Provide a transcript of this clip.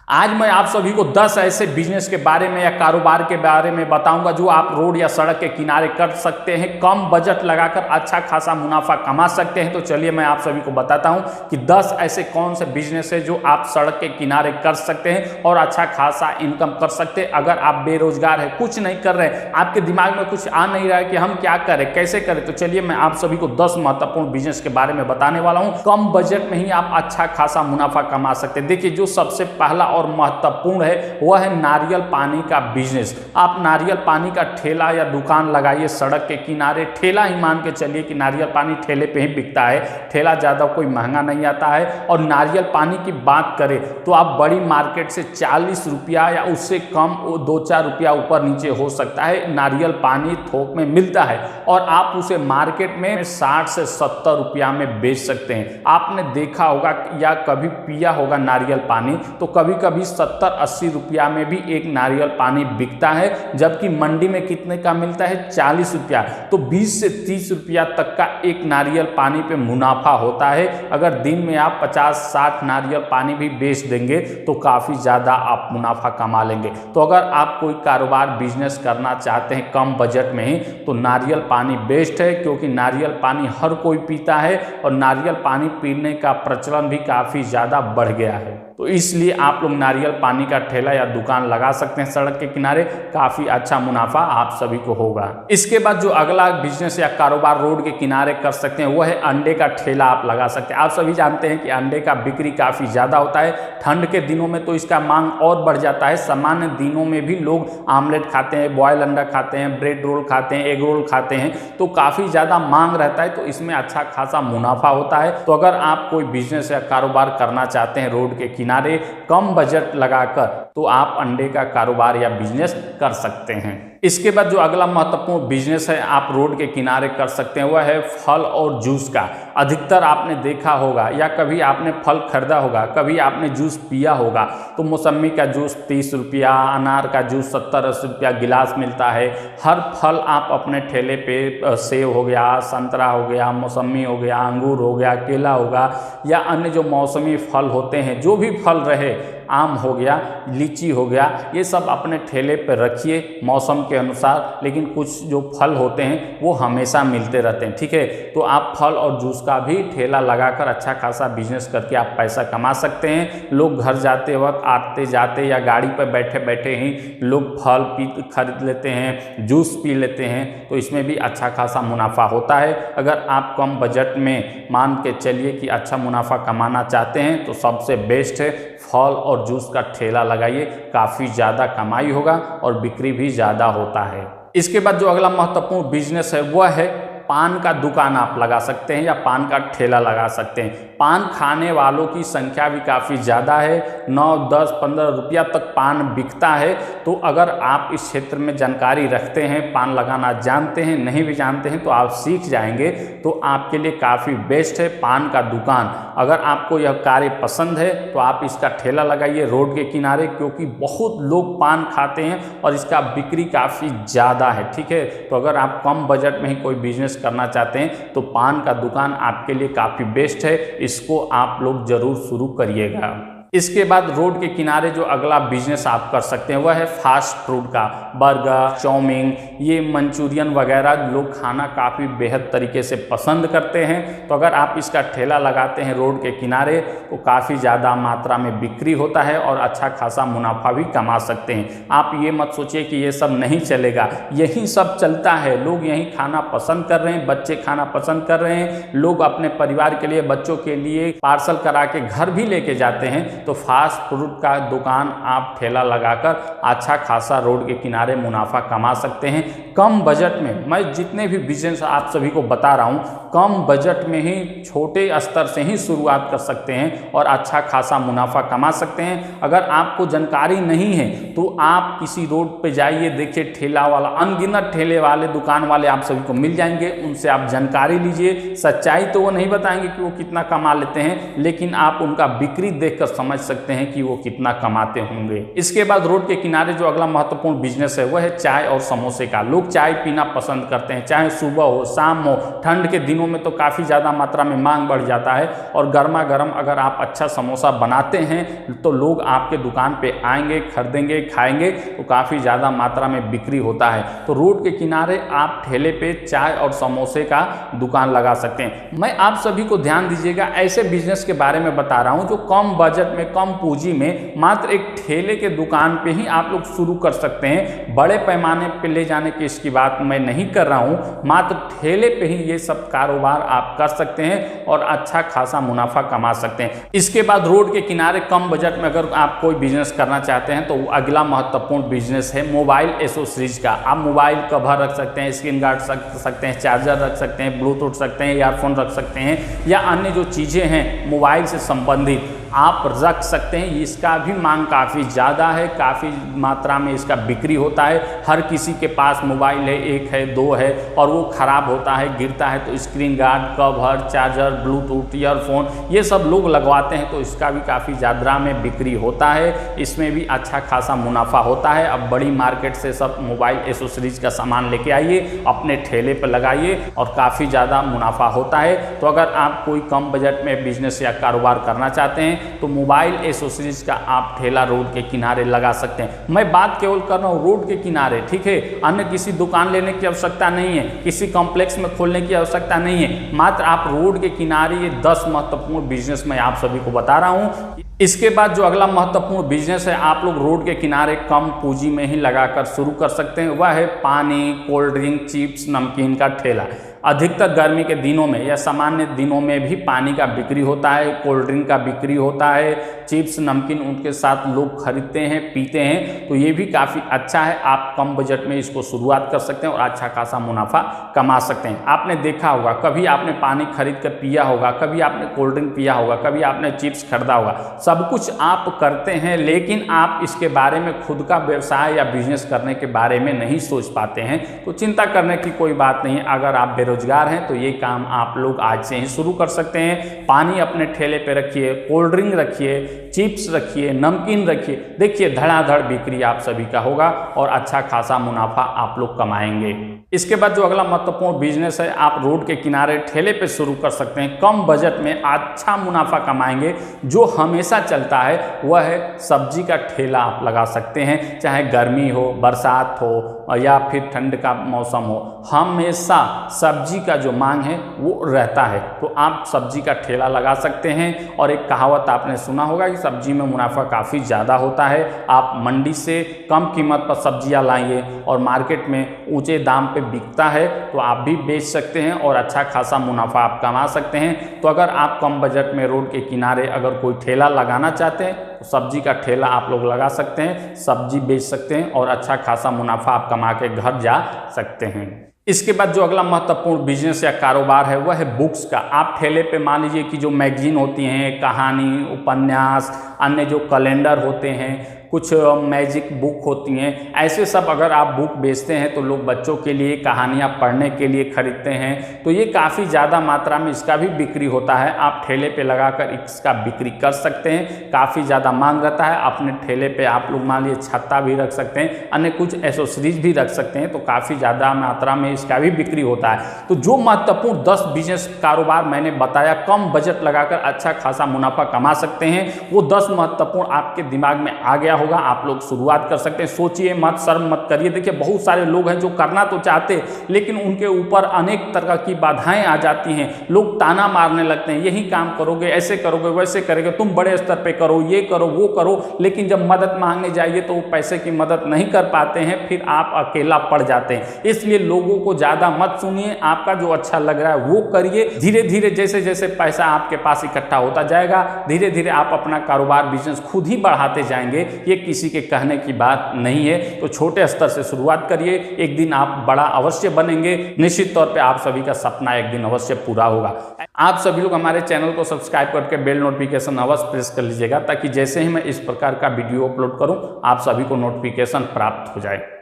आज मैं आप सभी को 10 ऐसे बिजनेस के बारे में या कारोबार के बारे में बताऊंगा जो आप रोड या सड़क के किनारे कर सकते हैं, कम बजट लगाकर अच्छा खासा मुनाफा कमा सकते हैं। तो चलिए मैं आप सभी को बताता हूं कि 10 ऐसे कौन से बिजनेस है जो आप सड़क के किनारे कर सकते हैं और अच्छा खासा इनकम कर सकते हैं। अगर आप बेरोजगार है, कुछ नहीं कर रहे, आपके दिमाग में कुछ आ नहीं रहा है कि हम क्या करें, कैसे करें, तो चलिए मैं आप सभी को 10 महत्वपूर्ण बिजनेस के बारे में बताने वाला हूं। कम बजट में ही आप अच्छा खासा मुनाफा कमा सकते हैं। देखिए, जो सबसे पहला और महत्वपूर्ण है वह है नारियल पानी का बिजनेस। आप नारियल पानी का ठेला या दुकान लगाइए सड़क के किनारे। ठेला ही मान के चलिए कि नारियल पानी ठेले पे ही बिकता है, ठेला ज़्यादा कोई महंगा नहीं आता है। और नारियल पानी की बात करें तो आप बड़ी मार्केट से 40 रुपया या उससे कम 2-4 रुपया ऊपर नीचे हो सकता है नारियल पानी थोक में मिलता है, और आप उसे मार्केट में 60 से 70 रुपया में बेच सकते हैं। आपने देखा होगा या कभी पिया होगा नारियल पानी, तो कभी कभी 70-80 रुपया में भी एक नारियल पानी बिकता है, जबकि मंडी में कितने का मिलता है, 40 रुपया। तो 20 से 30 रुपया तक का एक नारियल पानी पे मुनाफा होता है। अगर दिन में आप 50-60 नारियल पानी भी बेच देंगे तो काफ़ी ज़्यादा आप मुनाफा कमा लेंगे। तो अगर आप कोई कारोबार बिजनेस करना चाहते हैं कम बजट में ही, तो नारियल पानी बेस्ट है, क्योंकि नारियल पानी हर कोई पीता है और नारियल पानी पीने का प्रचलन भी काफ़ी ज़्यादा बढ़ गया है। तो इसलिए आप लोग नारियल पानी का ठेला या दुकान लगा सकते हैं सड़क के किनारे, काफ़ी अच्छा मुनाफा आप सभी को होगा। इसके बाद जो अगला बिजनेस या कारोबार रोड के किनारे कर सकते हैं वह है अंडे का ठेला आप लगा सकते हैं। आप सभी जानते हैं कि अंडे का बिक्री काफ़ी ज़्यादा होता है। ठंड के दिनों में तो इसका मांग और बढ़ जाता है। सामान्य दिनों में भी लोग आमलेट खाते हैं, बॉयल अंडा खाते हैं, ब्रेड रोल खाते हैं, एग रोल खाते हैं, तो काफ़ी ज़्यादा मांग रहता है, तो इसमें अच्छा खासा मुनाफा होता है। तो अगर आप कोई बिजनेस या कारोबार करना चाहते हैं रोड के किनारे कम बजट लगाकर, तो आप अंडे का कारोबार या बिजनेस कर सकते हैं। इसके बाद जो अगला महत्वपूर्ण बिजनेस है आप रोड के किनारे कर सकते हैं वह है फल और जूस का। अधिकतर आपने देखा होगा या कभी आपने फल खरीदा होगा, कभी आपने जूस पिया होगा, तो मौसम्मी का जूस 30 रुपया, अनार का जूस 70-80 रुपया गिलास मिलता है। हर फल आप अपने ठेले पे, सेब हो गया, संतरा हो गया, मौसम्मी हो गया, अंगूर हो गया, केला होगा, या अन्य जो मौसमी फल होते हैं, जो भी फल रहे, आम हो गया, लीची हो गया, ये सब अपने ठेले पर रखिए मौसम के अनुसार। लेकिन कुछ जो फल होते हैं वो हमेशा मिलते रहते हैं, ठीक है। तो आप फल और जूस का भी ठेला लगाकर अच्छा खासा बिजनेस करके आप पैसा कमा सकते हैं। लोग घर जाते वक्त, आते जाते या गाड़ी पर बैठे बैठे ही लोग फल खरीद लेते हैं, जूस पी लेते हैं, तो इसमें भी अच्छा खासा मुनाफा होता है। अगर आप कम बजट में मान के चलिए कि अच्छा मुनाफा कमाना चाहते हैं तो सबसे बेस्ट है फल और जूस का ठेला लगाइए, काफ़ी ज़्यादा कमाई होगा और बिक्री भी ज़्यादा होता है। इसके बाद जो अगला महत्वपूर्ण बिजनेस है वह है पान का दुकान आप लगा सकते हैं या पान का ठेला लगा सकते हैं। पान खाने वालों की संख्या भी काफ़ी ज़्यादा है, 9, 10, 15 रुपया तक पान बिकता है। तो अगर आप इस क्षेत्र में जानकारी रखते हैं, पान लगाना जानते हैं, नहीं भी जानते हैं तो आप सीख जाएंगे, तो आपके लिए काफ़ी बेस्ट है पान का दुकान। अगर आपको यह कार्य पसंद है तो आप इसका ठेला लगाइए रोड के किनारे, क्योंकि बहुत लोग पान खाते हैं और इसका बिक्री काफ़ी ज़्यादा है, ठीक है। तो अगर आप कम बजट में ही कोई बिजनेस करना चाहते हैं तो पान का दुकान आपके लिए काफ़ी बेस्ट है, इसको आप लोग जरूर शुरू करिएगा। इसके बाद रोड के किनारे जो अगला बिजनेस आप कर सकते हैं वह है फास्ट फूड का। बर्गर, चाउमीन, ये मंचूरियन वगैरह लोग खाना काफ़ी बेहद तरीके से पसंद करते हैं। तो अगर आप इसका ठेला लगाते हैं रोड के किनारे तो काफ़ी ज़्यादा मात्रा में बिक्री होता है और अच्छा खासा मुनाफा भी कमा सकते हैं। आप ये मत सोचिए कि ये सब नहीं चलेगा, यही सब चलता है। लोग यही खाना पसंद कर रहे हैं, बच्चे खाना पसंद कर रहे हैं, लोग अपने परिवार के लिए, बच्चों के लिए पार्सल करा के घर भी लेके जाते हैं। तो फास्ट फूड का दुकान आप ठेला लगाकर अच्छा खासा रोड के किनारे मुनाफा कमा सकते हैं कम बजट में। मैं जितने भी बिजनेस आप सभी को बता रहा हूं, कम बजट में ही छोटे स्तर से ही शुरुआत कर सकते हैं और अच्छा खासा मुनाफा कमा सकते हैं। अगर आपको जानकारी नहीं है तो आप किसी रोड पे जाइए, देखिए ठेला वाला, अनगिनत ठेले वाले, दुकान वाले आप सभी को मिल जाएंगे, उनसे आप जानकारी लीजिए। सच्चाई तो वो नहीं बताएंगे कि वो कितना कमा लेते हैं, लेकिन आप उनका बिक्री देखकर समझ सकते हैं कि वो कितना कमाते होंगे। इसके बाद रोड के किनारे जो अगला महत्वपूर्ण बिजनेस है वह है चाय और समोसे का। लोग लोग चाय पीना पसंद करते हैं, चाहे सुबह हो शाम हो। ठंड के दिनों में तो काफ़ी ज़्यादा मात्रा में मांग बढ़ जाता है और गर्मा गर्म अगर आप अच्छा समोसा बनाते हैं तो लोग आपके दुकान पे आएंगे, खरीदेंगे, खाएंगे, तो काफ़ी ज़्यादा मात्रा में बिक्री होता है। तो रोड के किनारे आप ठेले पे चाय और समोसे का दुकान लगा सकते हैं। मैं आप सभी को ध्यान दीजिएगा, ऐसे बिजनेस के बारे में बता रहा हूँ जो कम बजट में, कम पूंजी में मात्र एक ठेले के दुकान पे ही आप लोग शुरू कर सकते हैं। बड़े पैमाने पे ले जाने की इसकी बात मैं नहीं कर रहा हूँ, मात्र ठेले पे ही ये सब कारोबार आप कर सकते हैं और अच्छा खासा मुनाफा कमा सकते हैं। इसके बाद रोड के किनारे कम बजट में अगर आप कोई बिजनेस करना चाहते हैं तो अगला महत्वपूर्ण बिजनेस है मोबाइल एसोसीरीज का। आप मोबाइल कवर रख सकते हैं, स्क्रीन गार्ड रख सकते हैं, चार्जर रख सकते हैं, ब्लूटूथ रख सकते हैं, ईयरफोन रख सकते हैं, या अन्य जो चीज़ें हैं मोबाइल से संबंधित आप रख सकते हैं। इसका भी मांग काफ़ी ज़्यादा है, काफ़ी मात्रा में इसका बिक्री होता है। हर किसी के पास मोबाइल है, एक है, दो है, और वो ख़राब होता है, गिरता है तो screen guard, cover, charger, Bluetooth, earphone ये सब लोग लगवाते हैं, तो इसका भी काफ़ी ज़्यादा में बिक्री होता है। इसमें भी अच्छा खासा मुनाफा होता है। अब बड़ी मार्केट से सब मोबाइल एसोसीरीज का सामान लेके आइए, अपने ठेले पर लगाइए और काफ़ी ज़्यादा मुनाफा होता है। तो अगर आप कोई कम बजट में बिजनेस या कारोबार करना चाहते हैं तो मोबाइल एसोसीरीज का आप ठेला रोड के किनारे लगा सकते हैं। मैं बात केवल कर रहा हूँ रोड के किनारे, ठीक है। अन्य किसी दुकान लेने की आवश्यकता नहीं है, किसी कॉम्प्लेक्स में खोलने की आवश्यकता नहीं है। मात्र आप रोड के किनारे ये 10 महत्वपूर्ण बिजनेस मैं आप सभी को बता रहा हूँ। इसके बाद जो अगला महत्वपूर्ण बिजनेस है आप लोग रोड के किनारे कम पूंजी में ही लगाकर शुरू कर सकते हैं, वह है पानी, कोल्ड ड्रिंक, चिप्स, नमकीन का ठेला। अधिकतर गर्मी के दिनों में या सामान्य दिनों में भी पानी का बिक्री होता है, कोल्ड ड्रिंक का बिक्री होता है, चिप्स, नमकीन उनके साथ लोग खरीदते हैं, पीते हैं, तो ये भी काफ़ी अच्छा है। आप कम बजट में इसको शुरुआत कर सकते हैं और अच्छा खासा मुनाफा कमा सकते हैं। आपने देखा होगा, कभी आपने पानी खरीद कर पिया होगा, कभी आपने कोल्ड ड्रिंक पिया होगा, कभी आपने चिप्स खरीदा होगा, सब कुछ आप करते हैं, लेकिन आप इसके बारे में खुद का व्यवसाय या बिजनेस करने के बारे में नहीं सोच पाते हैं। तो चिंता करने की कोई बात नहीं है। अगर आप बेरोजगार हैं तो ये काम आप लोग आज से ही शुरू कर सकते हैं। पानी अपने ठेले पे रखिए, कोल्ड ड्रिंक रखिए, चिप्स रखिए, नमकीन रखिए, देखिए धड़ाधड़ बिक्री आप सभी का होगा और अच्छा खासा मुनाफा आप लोग कमाएंगे। इसके बाद जो अगला महत्वपूर्ण बिजनेस है आप रोड के किनारे ठेले पे शुरू कर सकते हैं। कम बजट में अच्छा मुनाफा कमाएंगे। जो हमेशा चलता है वह है सब्जी का ठेला आप लगा सकते हैं, चाहे गर्मी हो, बरसात हो या फिर ठंड का मौसम हो, हमेशा सब्जी का जो मांग है वो रहता है। तो आप सब्जी का ठेला लगा सकते हैं। और एक कहावत आपने सुना होगा कि सब्जी में मुनाफा काफ़ी ज़्यादा होता है। आप मंडी से कम कीमत पर सब्जियां लाइए और मार्केट में ऊंचे दाम पे बिकता है तो आप भी बेच सकते हैं और अच्छा खासा मुनाफा आप कमा सकते हैं। तो अगर आप कम बजट में रोड के किनारे अगर कोई ठेला लगाना चाहते हैं तो सब्जी का ठेला आप लोग लगा सकते हैं, सब्जी बेच सकते हैं और अच्छा खासा मुनाफा आप कमा के घर जा सकते हैं। इसके बाद जो अगला महत्वपूर्ण बिजनेस या कारोबार है वह है बुक्स का। आप ठेले पे मान लीजिए कि जो मैगजीन होती हैं, कहानी, उपन्यास, अन्य जो कैलेंडर होते हैं, कुछ मैजिक बुक होती हैं, ऐसे सब अगर आप बुक बेचते हैं तो लोग बच्चों के लिए कहानियाँ पढ़ने के लिए खरीदते हैं। तो ये काफ़ी ज़्यादा मात्रा में इसका भी बिक्री होता है। आप ठेले पे लगाकर इसका बिक्री कर सकते हैं, काफ़ी ज़्यादा मांग रहता है। अपने ठेले पे आप लोग मान लीजिए छत्ता भी रख सकते हैं, अन्य कुछ एसोसीरीज भी रख सकते हैं, तो काफ़ी ज़्यादा मात्रा में इसका भी बिक्री होता है। तो जो महत्वपूर्ण 10 बिजनेस कारोबार मैंने बताया कम बजट लगाकर अच्छा खासा मुनाफा कमा सकते हैं, वो 10 महत्वपूर्ण आपके दिमाग में आ गया होगा। आप लोग शुरुआत कर सकते हैं। सोचिए मत, शर्म मत करिए। देखिए बहुत सारे लोग हैं जो करना तो चाहते लेकिन उनके ऊपर अनेक तरह की बाधाएं आ जाती हैं। लोग ताना मारने लगते हैं, यही काम करोगे, ऐसे करोगे, वैसे करोगे, तुम बड़े स्तर पे करो, ये करो, वो करो। लेकिन जब मदद मांगने जाइए तो वो पैसे की मदद नहीं कर पाते हैं, फिर आप अकेला पड़ जाते हैं। इसलिए लोगों को ज़्यादा मत सुनिए, आपका जो अच्छा लग रहा है वो करिए। धीरे धीरे जैसे जैसे पैसा आपके पास इकट्ठा होता जाएगा, धीरे धीरे आप अपना कारोबार बिजनेस खुद ही बढ़ाते जाएंगे। ये किसी के कहने की बात नहीं है। तो छोटे स्तर से शुरुआत करिए, एक दिन आप बड़ा अवश्य बनेंगे। निश्चित तौर पे आप सभी का सपना एक दिन अवश्य पूरा होगा। आप सभी लोग हमारे चैनल को सब्सक्राइब करके बेल नोटिफिकेशन अवश्य प्रेस कर लीजिएगा ताकि जैसे ही मैं इस प्रकार का वीडियो अपलोड करूं आप सभी को नोटिफिकेशन प्राप्त हो जाए।